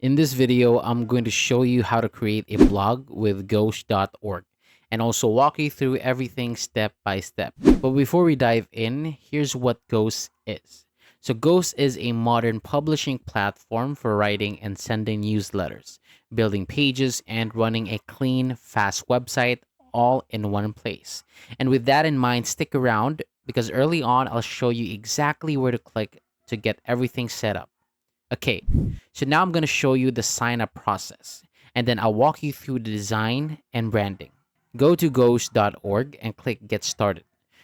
In this video, I'm going to show you how to create a blog with Ghost.org and also walk you through everything step by step. But before we dive in, here's what Ghost is. So Ghost is a modern publishing platform for writing and sending newsletters, building pages, and running a clean, fast website all in one place. And with that in mind, stick around because early on, I'll show you exactly where to click to get everything set up. Okay, so now I'm going to show you the sign up process and then I'll walk you through the design and branding. Go to ghost.org and click get started.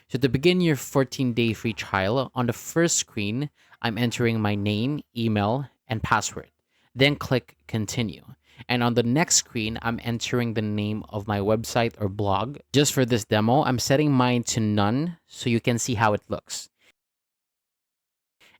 So to begin your 14-day free trial, on the first screen, I'm entering my name, email, and password. Then click continue. And on the next screen, I'm entering the name of my website or blog. Just for this demo, I'm setting mine to none so you can see how it looks.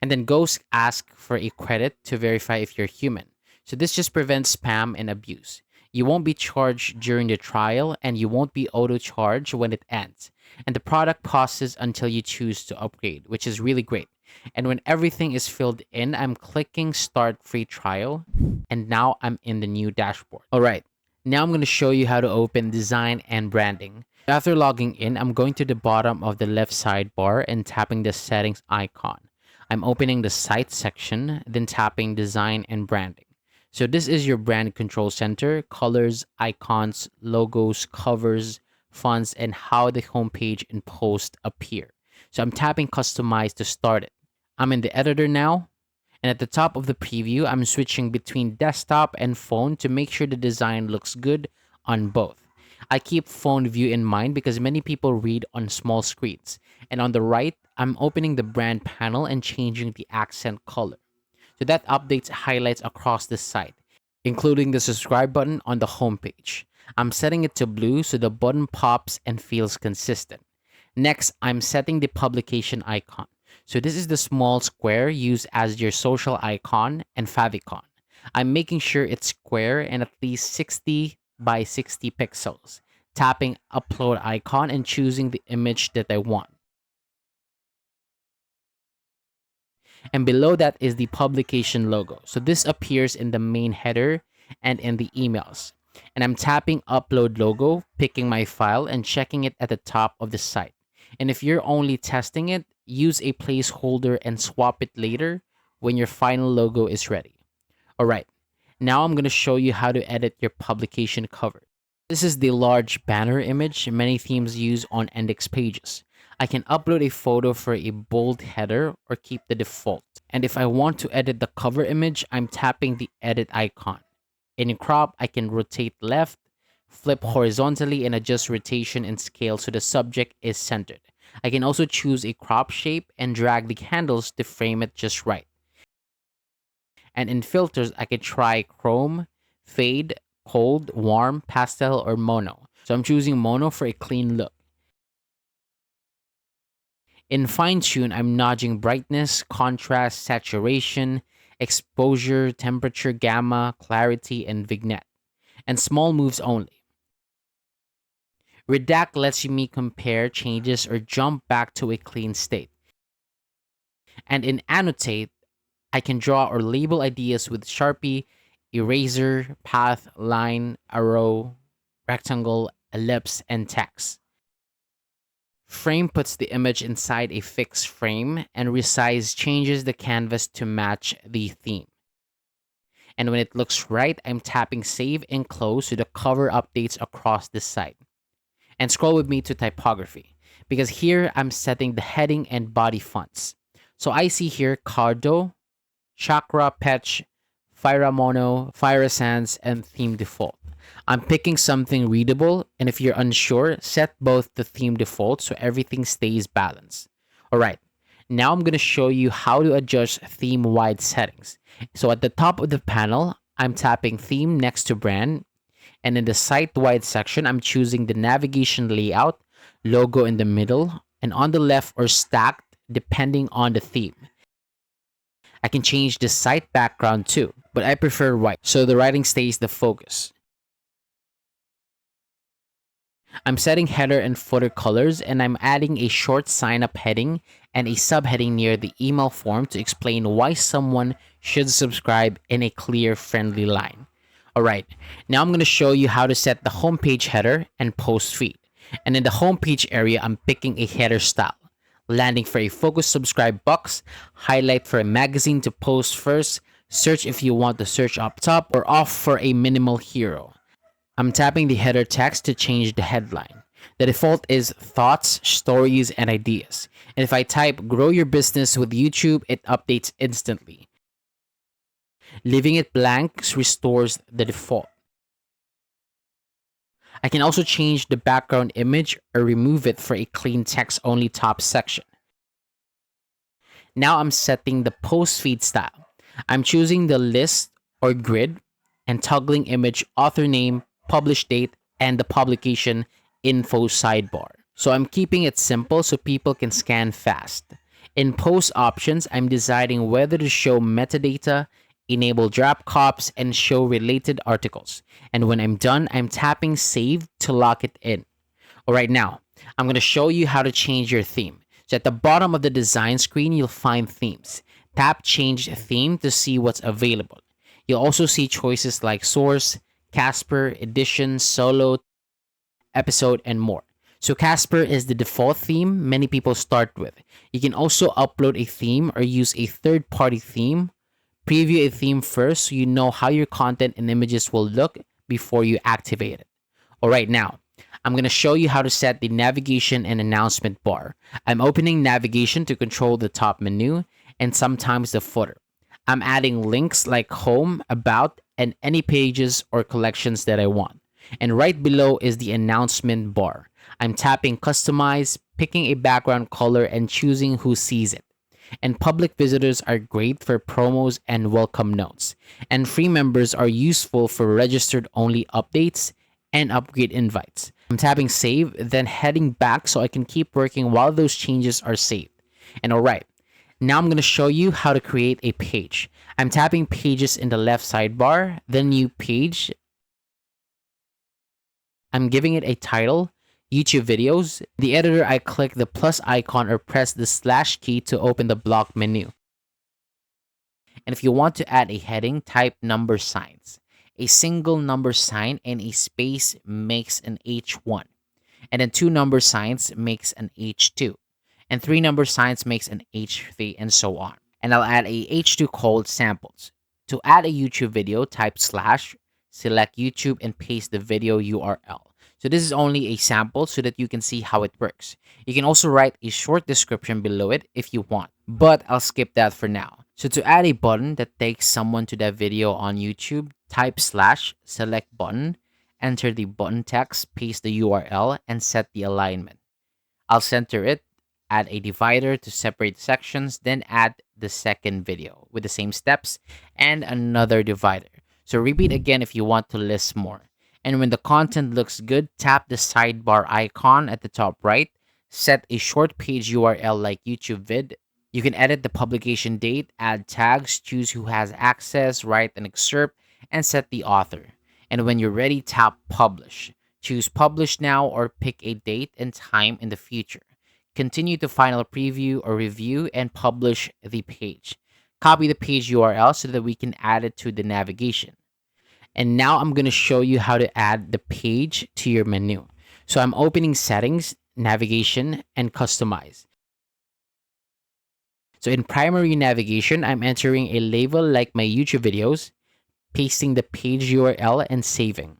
And then Ghost asks for a credit to verify if you're human. So this just prevents spam and abuse. You won't be charged during the trial and you won't be auto-charged when it ends. And the product pauses until you choose to upgrade, which is really great. And when everything is filled in, I'm clicking start free trial and now I'm in the new dashboard. All right, now I'm going to show you how to open design and branding. After logging in, I'm going to the bottom of the left sidebar and tapping the settings icon. I'm opening the site section, then tapping design and branding. So this is your brand control center, colors, icons, logos, covers, fonts, and how the homepage and post appear. So I'm tapping customize to start it. I'm in the editor now. And at the top of the preview, I'm switching between desktop and phone to make sure the design looks good on both. I keep phone view in mind because many people read on small screens. And on the right, I'm opening the brand panel and changing the accent color. So that updates highlights across the site, including the subscribe button on the homepage. I'm setting it to blue so the button pops and feels consistent. Next, I'm setting the publication icon. So this is the small square used as your social icon and favicon. I'm making sure it's square and at least 60 by 60 pixels. Tapping upload icon and choosing the image that I want. And below that is the publication logo. So this appears in the main header and in the emails. And I'm tapping upload logo, picking my file and checking it at the top of the site. And if you're only testing it, use a placeholder and swap it later when your final logo is ready. All right, now I'm going to show you how to edit your publication cover. This is the large banner image many themes use on index pages. I can upload a photo for a bold header or keep the default. And if I want to edit the cover image, I'm tapping the edit icon. In crop, I can rotate left, flip horizontally, and adjust rotation and scale so the subject is centered. I can also choose a crop shape and drag the handles to frame it just right. And in filters, I can try chrome, fade, cold, warm, pastel, or mono. So I'm choosing mono for a clean look. In fine tune, I'm nudging brightness, contrast, saturation, exposure, temperature, gamma, clarity, and vignette. And small moves only. Redact lets me compare changes or jump back to a clean state. And in annotate, I can draw or label ideas with Sharpie, eraser, path, line, arrow, rectangle, ellipse, and text. Frame puts the image inside a fixed frame, and resize changes the canvas to match the theme. And when it looks right, I'm tapping save and close so the cover updates across the site. And scroll with me to typography, because here I'm setting the heading and body fonts. So I see here Cardo, Chakra Patch, Fira Mono, Fira Sans, and Theme Default. I'm picking something readable, and if you're unsure, set both the theme default so everything stays balanced. Alright, now I'm going to show you how to adjust theme-wide settings. So at the top of the panel, I'm tapping theme next to brand, and in the site-wide section, I'm choosing the navigation layout, logo in the middle, and on the left or stacked depending on the theme. I can change the site background too, but I prefer white so the writing stays the focus. I'm setting header and footer colors, and I'm adding a short sign up heading and a subheading near the email form to explain why someone should subscribe in a clear, friendly line. Alright, now I'm going to show you how to set the homepage header and post feed. And in the homepage area, I'm picking a header style, landing for a focus subscribe box, highlight for a magazine to post first, search if you want the search up top, or off for a minimal hero. I'm tapping the header text to change the headline. The default is thoughts, stories, and ideas. And if I type grow your business with YouTube, it updates instantly. Leaving it blank restores the default. I can also change the background image or remove it for a clean text only top section. Now I'm setting the post feed style. I'm choosing the list or grid and toggling image, author name, publish date, and the publication info sidebar. So I'm keeping it simple so people can scan fast. In post options, I'm deciding whether to show metadata, enable drop cops, and show related articles. And when I'm done, I'm tapping save to lock it in. Alright, now I'm going to show you how to change your theme. So at the bottom of the design screen, you'll find themes. Tap change theme to see what's available. You'll also see choices like source, Casper, edition, solo, episode, and more. So Casper is the default theme many people start with. You can also upload a theme or use a third-party theme. Preview a theme first so you know how your content and images will look before you activate it. Alright, now I'm going to show you how to set the navigation and announcement bar. I'm opening navigation to control the top menu and sometimes the footer. I'm adding links like home, about, and any pages or collections that I want. And right below is the announcement bar. I'm tapping customize, picking a background color, and choosing who sees it. And public visitors are great for promos and welcome notes. And free members are useful for registered only updates and upgrade invites. I'm tapping save, then heading back so I can keep working while those changes are saved. And alright, now I'm going to show you how to create a page. I'm tapping pages in the left sidebar, then new page. I'm giving it a title, YouTube videos. The editor, I click the plus icon or press the slash key to open the block menu. And if you want to add a heading, type number signs. A single number sign and a space makes an H1. And then 2 number signs makes an H2. And 3 number signs makes an H3, and so on. And I'll add a H2 called samples. To add a YouTube video, type slash, select YouTube, and paste the video URL. So this is only a sample so that you can see how it works. You can also write a short description below it if you want, but I'll skip that for now. So to add a button that takes someone to that video on YouTube, type slash, select button, enter the button text, paste the URL, and set the alignment. I'll center it, add a divider to separate sections, then add the second video with the same steps and another divider. So repeat again if you want to list more. And when the content looks good, tap the sidebar icon at the top right, set a short page URL like YouTube vid. You can edit the publication date, add tags, choose who has access, write an excerpt, and set the author. And when you're ready, tap publish. Choose publish now or pick a date and time in the future. Continue to final preview or review and publish the page. Copy the page URL so that we can add it to the navigation. And now I'm going to show you how to add the page to your menu. So I'm opening settings, navigation, and customize. So in primary navigation, I'm entering a label like my YouTube videos, pasting the page URL, and saving.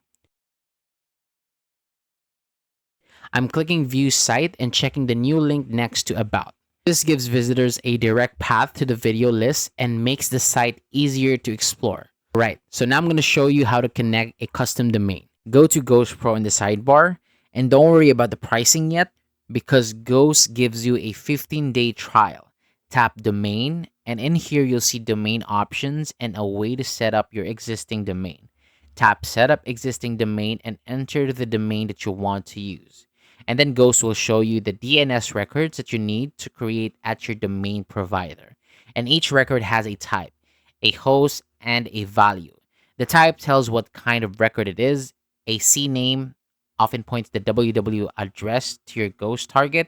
I'm clicking view site and checking the new link next to about. This gives visitors a direct path to the video list and makes the site easier to explore. Right, so now I'm going to show you how to connect a custom domain. Go to Ghost Pro in the sidebar, and don't worry about the pricing yet because Ghost gives you a 15-day trial. Tap domain, and in here you'll see domain options and a way to set up your existing domain. Tap setup existing domain and enter the domain that you want to use. And then Ghost will show you the DNS records that you need to create at your domain provider. And each record has a type, a host, and a value. The type tells what kind of record it is, a CNAME, often points the www address to your ghost target,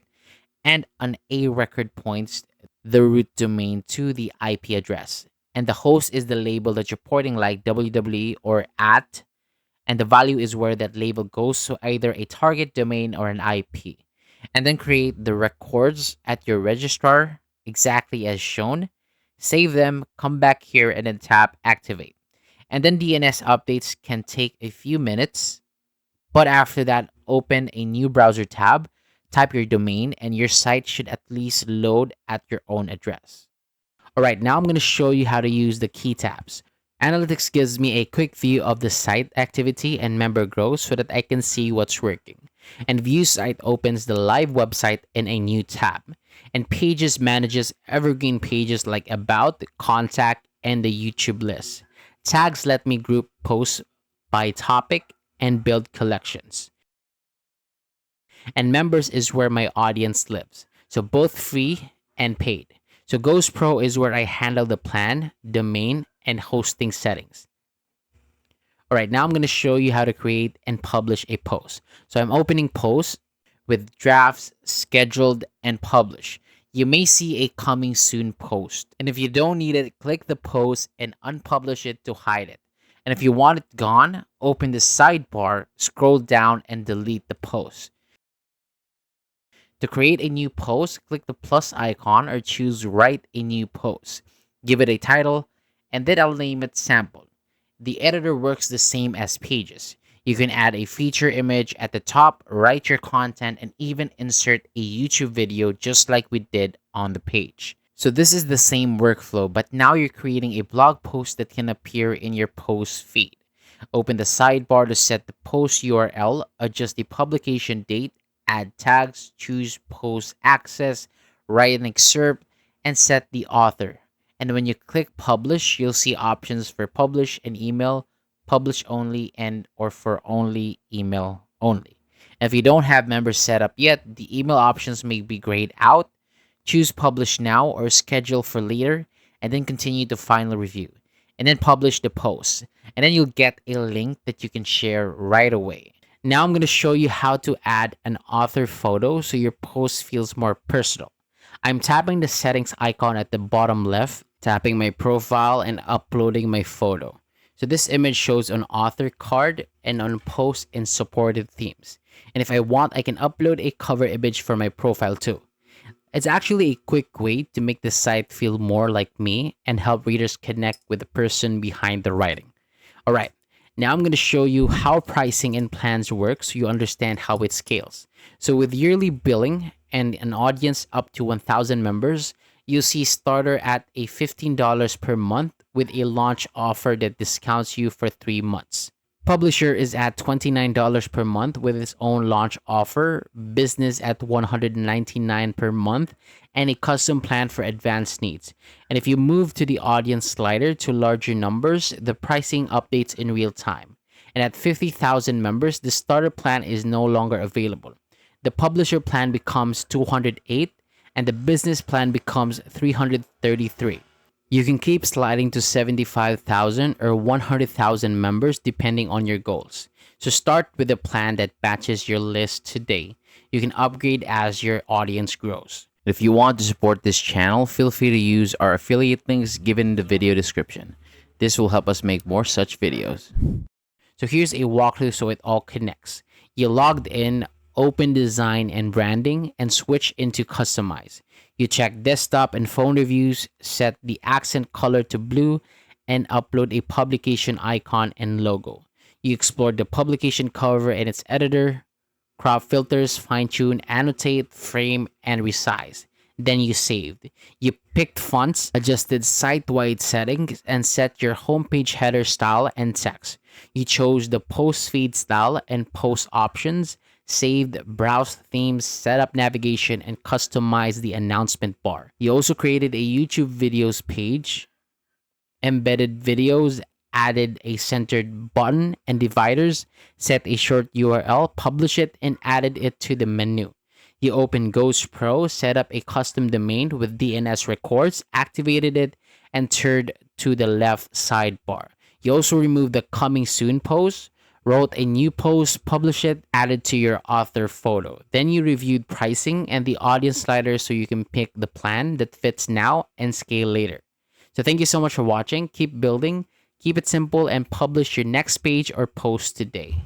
and an A record points the root domain to the IP address. And the host is the label that you're porting, like www or at, and the value is where that label goes, so either a target domain or an IP. And then create the records at your registrar exactly as shown. Save them, come back here, and then tap activate. And then DNS updates can take a few minutes, but after that, open a new browser tab, type your domain, and your site should at least load at your own address. All right, now I'm going to show you how to use the key tabs. Analytics gives me a quick view of the site activity and member growth so that I can see what's working. And View Site opens the live website in a new tab. And Pages manages evergreen pages like About, Contact, and the YouTube list. Tags let me group posts by topic and build collections. And Members is where my audience lives, so both free and paid. So Ghost Pro is where I handle the plan, domain, and hosting settings. All right, now I'm going to show you how to create and publish a post. So I'm opening posts with drafts, scheduled, and publish. You may see a coming soon post. And if you don't need it, click the post and unpublish it to hide it. And if you want it gone, open the sidebar, scroll down, and delete the post. To create a new post, click the plus icon or choose Write a New Post. Give it a title, and then I'll name it Sample. The editor works the same as Pages. You can add a feature image at the top, write your content, and even insert a YouTube video just like we did on the page. So this is the same workflow, but now you're creating a blog post that can appear in your post feed. Open the sidebar to set the post URL, adjust the publication date, add tags, choose post access, write an excerpt, and set the author. And when you click publish, you'll see options for publish and email, publish only, and or for only email only. If you don't have members set up yet, the email options may be grayed out. Choose publish now or schedule for later, and then continue to final review. And then publish the post. And then you'll get a link that you can share right away. Now I'm going to show you how to add an author photo so your post feels more personal. I'm tapping the settings icon at the bottom left, tapping my profile, and uploading my photo. So this image shows an author card and on post in supported themes. And if I want, I can upload a cover image for my profile too. It's actually a quick way to make the site feel more like me and help readers connect with the person behind the writing. All right. Now I'm going to show you how pricing and plans work so you understand how it scales. So with yearly billing and an audience up to 1,000 members, you'll see starter at a $15 per month with a launch offer that discounts you for 3 months. Publisher is at $29 per month with its own launch offer, business at $199 per month, and a custom plan for advanced needs. And if you move to the audience slider to larger numbers, the pricing updates in real time. And at 50,000 members, the starter plan is no longer available. The publisher plan becomes $208, and the business plan becomes $333. You can keep sliding to 75,000 or 100,000 members depending on your goals. So start with a plan that matches your list today. You can upgrade as your audience grows. If you want to support this channel, feel free to use our affiliate links given in the video description. This will help us make more such videos. So here's a walkthrough so it all connects. You logged in, open design and branding, and switch into customize. You check desktop and phone reviews, set the accent color to blue, and upload a publication icon and logo. You explore the publication cover and its editor, crop filters, fine-tune, annotate, frame, and resize. Then you saved. You picked fonts, adjusted site-wide settings, and set your homepage header style and text. You chose the post feed style and post options, saved, browsed themes, set up navigation, and customized the announcement bar. You also created a YouTube videos page, embedded videos, added a centered button and dividers, set a short URL, publish it, and added it to the menu. You open Ghost Pro, set up a custom domain with DNS records, activated it, and turned to the left sidebar. You also removed the coming soon post, wrote a new post, published it, added to your author photo. Then you reviewed pricing and the audience slider so you can pick the plan that fits now and scale later. So thank you so much for watching. Keep building, keep it simple, and publish your next page or post today.